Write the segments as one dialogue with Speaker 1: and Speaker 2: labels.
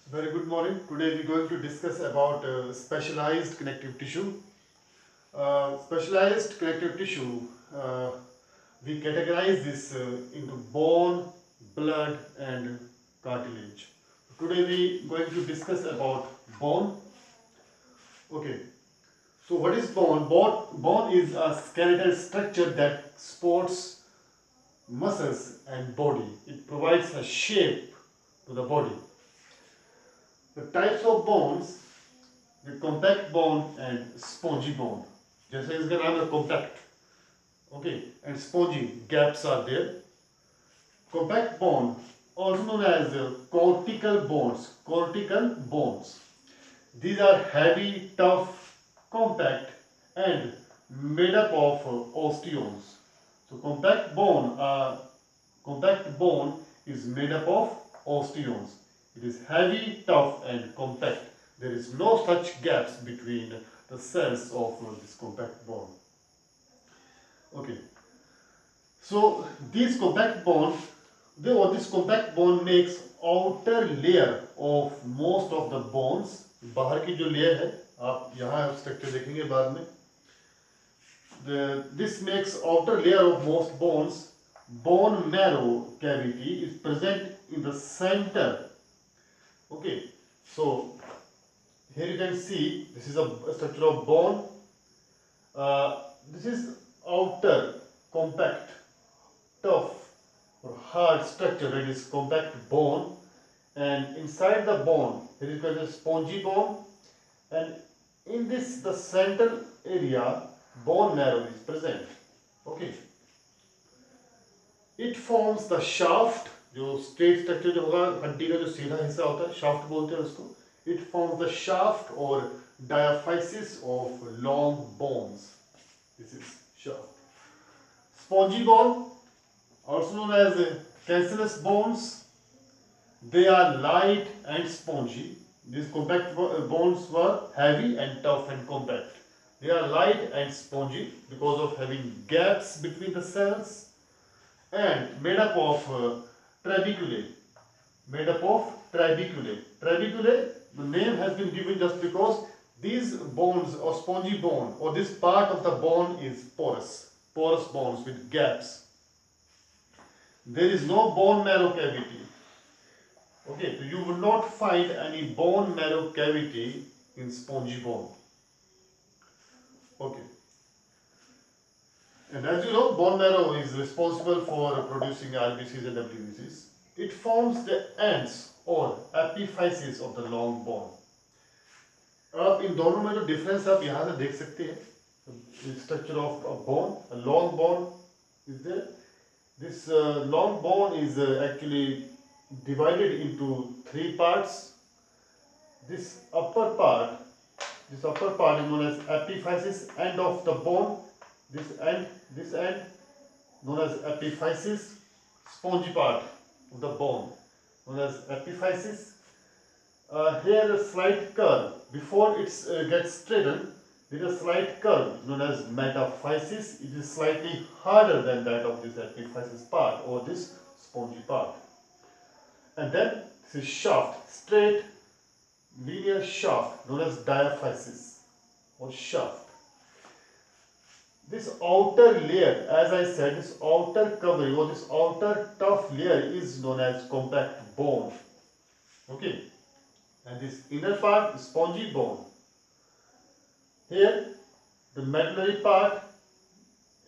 Speaker 1: Very good morning. Today we are going to discuss about specialized connective tissue. Specialized connective tissue, uh, we categorize this into bone, blood and cartilage. Today we are going to discuss about bone. Okay, so what is bone? Bone is a skeletal structure that supports muscles and body. It provides a shape to the body. The types of bones, the compact bone and spongy bone. जैसे इसका नाम है compact, okay, and spongy, gaps are there. Compact bone, also known as cortical bones. Cortical bones. These are heavy, tough, compact, and made up of osteons. So compact bone is made up of osteons. It is heavy, tough, and compact. There is no such gaps between the cells of this compact bone. Okay. So this compact bone makes outer layer of most of the bones. बाहर की जो layer है, आप यहाँ structure देखेंगे बाद में. This makes outer layer of most bones. Bone marrow cavity is present in the center. Okay, so here you can see this is a structure of bone. This is outer compact, tough or hard structure, that is compact bone, and inside the bone there is a spongy bone, and in this the central area bone marrow is present. Okay, it forms the shaft. जो straight structure जो होगा हड्डी का जो सीधा हिस्सा होता है शाफ्ट बोलते हैं उसको. It forms the shaft or diaphysis of long bones. This is shaft. Spongy bone, also known as cancellous bones, they are light and spongy. These compact bones were heavy and tough and compact. They are light and spongy because of having gaps between the cells and made up of trabeculae. Made up of trabeculae. Trabeculae, the name has been given just because these bones or spongy bone or this part of the bone is porous. Porous bones with gaps. There is no bone marrow cavity. Okay, so you will not find any bone marrow cavity in spongy bone. Okay. And as you know, bone marrow is responsible for producing RBCs and WBCs. It forms the ends or epiphyses of the long bone. आप इन दोनों में जो difference आप यहाँ से देख सकते हैं, structure of bone, long bone is there. This long bone is actually divided into three parts. This upper part is known as epiphysis, end of the bone. This end known as epiphysis. Spongy part of the bone known as epiphysis. Here a slight curve before it gets straightened. There is a slight curve known as metaphysis. It is slightly harder than that of this epiphysis part or this spongy part. And then this is shaft, straight linear shaft known as diaphysis or shaft. This outer layer, as I said, this outer covering or this outer tough layer is known as compact bone. Okay, and this inner part, spongy bone. Here, the medullary part,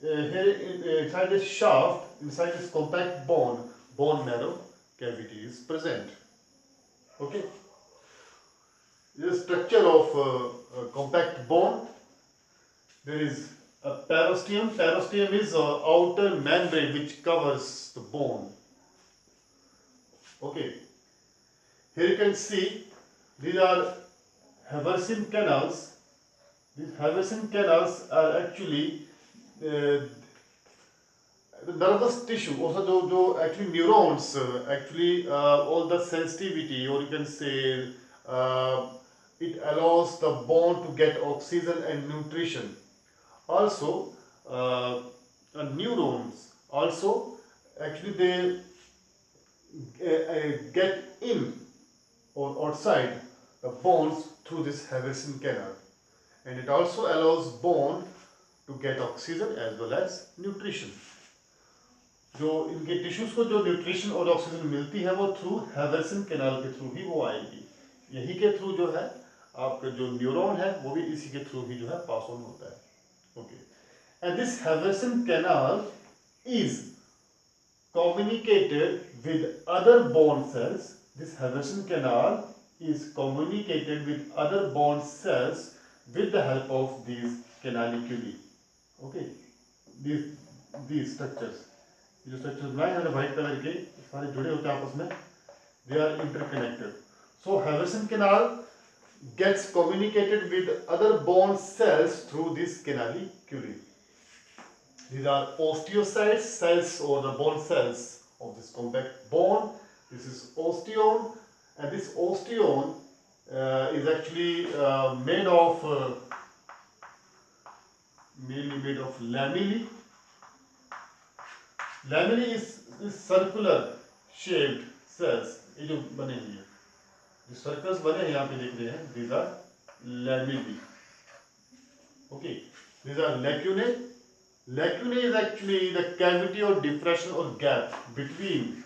Speaker 1: inside this shaft, inside this compact bone, bone marrow cavity is present. Okay, this is structure of compact bone. There is a periosteum. Periosteum is outer membrane which covers the bone. Okay, here you can see these are Haversian canals. These Haversian canals are actually the nervous tissue. Also, actually neurons, all the sensitivity, or you can say it allows the bone to get oxygen and nutrition. Also, neurons also actually they get in or outside the bones through this Haversian canal, and it also allows bone to get oxygen as well as nutrition. जो इनके tissues को जो nutrition और oxygen मिलती है वो through हैवर्सन canal के through ही वो आएगी. यही के थ्रू जो है आपका जो न्यूरॉन है वो भी इसी के थ्रू ही जो है पास ऑन होता है. Okay, and this Haversian canal is communicated with other bone cells. This Haversian canal is communicated with other bone cells with the help of these canaliculi. Okay, these structures. जो structures बनाए हैं white colour के सारे जुड़े होते हैं आपस में. They are interconnected. So Haversian canal gets communicated with other bone cells through this canaliculi. These are osteocytes, cells or the bone cells of this compact bone. This is osteon, and this osteon is actually mainly made of lamellae. Lamellae is circular shaped cells. ये जो बने हुए हैं, जो circles बने हैं यहाँ पे देख रहे हैं, these are lamellae. Okay, these are lacunae. Lacunae is actually the cavity or depression or gap between.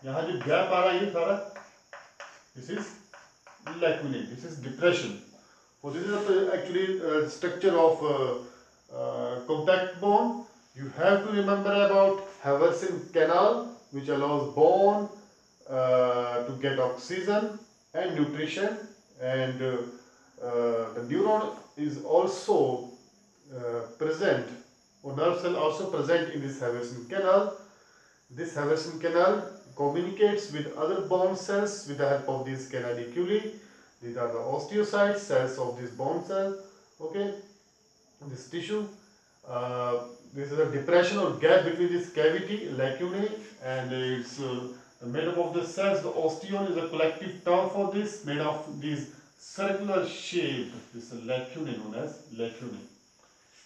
Speaker 1: यहाँ जो gap आ रहा है ये सारा, this is lacunae. This is depression. So this is actually structure of compact bone. You have to remember about Haversian canal, which allows bone to get oxygen and nutrition, and the neuron is also present, or nerve cell also present in this Haversian canal. This Haversian canal communicates with other bone cells with the help of these canaliculi. These are the osteocytes, cells of this bone cell. Okay, this tissue. This is a depression or gap between this cavity, lacunae, and it's made up of the cells. The osteon is a collective term for this, made of these circular shape. This is lacunae, known as lacunae.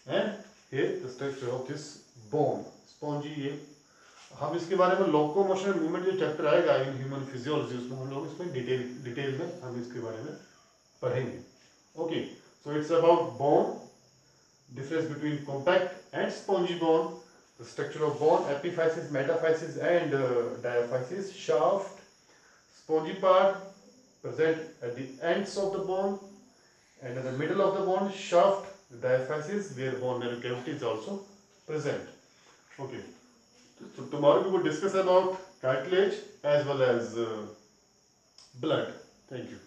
Speaker 1: And here the structure of this bone, spongy. ये हम इसके बारे में locomotion movement जो chapter आएगा in human physiology, उसमें हम लोग इसमें डिटेल में हम इसके बारे में पढ़ेंगे. Okay, so it's about bone, difference between compact and spongy bone, the structure of bone, epiphysis, metaphysis and diaphysis. Shaft, spongy part present at the ends of the bone, and at the middle of the bone, shaft, the diaphysis where bone marrow cavity is also present. Okay, so tomorrow we will discuss about cartilage as well as blood. Thank you.